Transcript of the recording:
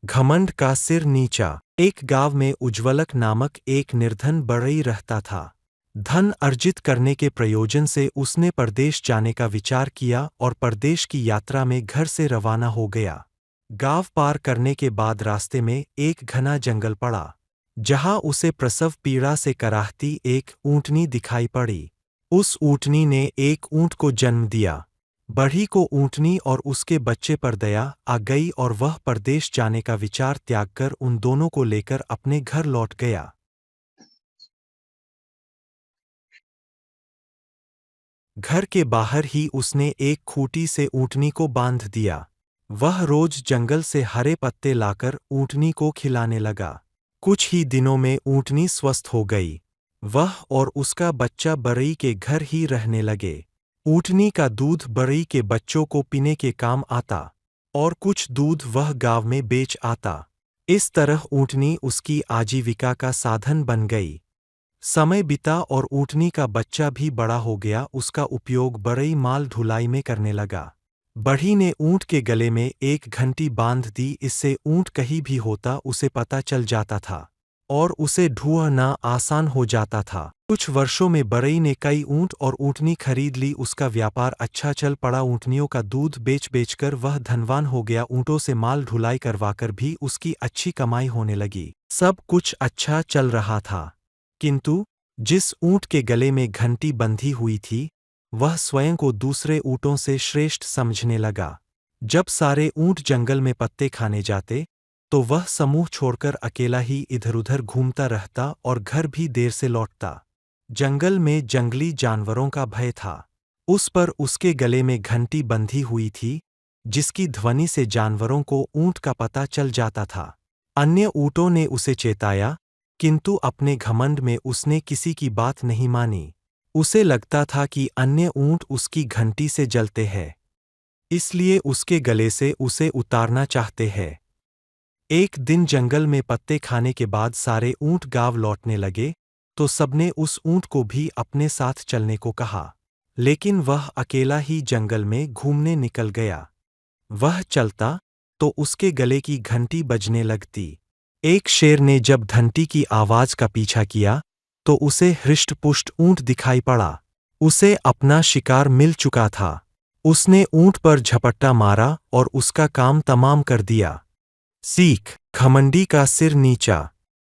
घमंड का सिर नीचा। एक गांव में उज्ज्वलक नामक एक निर्धन बढ़ई रहता था। धन अर्जित करने के प्रयोजन से उसने परदेश जाने का विचार किया और परदेश की यात्रा में घर से रवाना हो गया। गांव पार करने के बाद रास्ते में एक घना जंगल पड़ा, जहां उसे प्रसव पीड़ा से कराहती एक ऊँटनी दिखाई पड़ी। उस ऊँटनी ने एक ऊँट को जन्म दिया। बढ़ी को ऊँटनी और उसके बच्चे पर दया आ गई और वह परदेश जाने का विचार त्यागकर उन दोनों को लेकर अपने घर लौट गया। घर के बाहर ही उसने एक खूंटी से ऊँटनी को बांध दिया। वह रोज जंगल से हरे पत्ते लाकर ऊँटनी को खिलाने लगा। कुछ ही दिनों में ऊँटनी स्वस्थ हो गई। वह और उसका बच्चा बरई के घर ही रहने लगे। ऊँटनी का दूध बरई के बच्चों को पीने के काम आता और कुछ दूध वह गांव में बेच आता। इस तरह ऊँटनी उसकी आजीविका का साधन बन गई। समय बीता और ऊँटनी का बच्चा भी बड़ा हो गया। उसका उपयोग बरई माल ढुलाई में करने लगा। बढ़ी ने ऊँट के गले में एक घंटी बांध दी। इससे ऊँट कहीं भी होता उसे पता चल जाता था और उसे ढूंढना आसान हो जाता था। कुछ वर्षों में बरई ने कई ऊँट और ऊँटनी खरीद ली। उसका व्यापार अच्छा चल पड़ा। ऊँटनियों का दूध बेच बेचकर वह धनवान हो गया। ऊँटों से माल ढुलाई करवाकर भी उसकी अच्छी कमाई होने लगी। सब कुछ अच्छा चल रहा था, किंतु जिस ऊँट के गले में घंटी बंधी हुई थी, वह स्वयं को दूसरे ऊँटों से श्रेष्ठ समझने लगा। जब सारे ऊँट जंगल में पत्ते खाने जाते, तो वह समूह छोड़कर अकेला ही इधर-उधर घूमता रहता और घर भी देर से लौटता। जंगल में जंगली जानवरों का भय था। उस पर उसके गले में घंटी बंधी हुई थी, जिसकी ध्वनि से जानवरों को ऊँट का पता चल जाता था। अन्य ऊँटों ने उसे चेताया, किंतु अपने घमंड में उसने किसी की बात नहीं मानी। उसे लगता था कि अन्य ऊँट उसकी घंटी से जलते हैं, इसलिए उसके गले से उसे उतारना चाहते हैं। एक दिन जंगल में पत्ते खाने के बाद सारे ऊँट गांव लौटने लगे, तो सबने उस ऊँट को भी अपने साथ चलने को कहा, लेकिन वह अकेला ही जंगल में घूमने निकल गया। वह चलता तो उसके गले की घंटी बजने लगती। एक शेर ने जब घंटी की आवाज का पीछा किया, तो उसे हृष्ट-पुष्ट ऊँट दिखाई पड़ा। उसे अपना शिकार मिल चुका था। उसने ऊँट पर झपट्टा मारा और उसका काम तमाम कर दिया। सीख: घमंडी का सिर नीचा।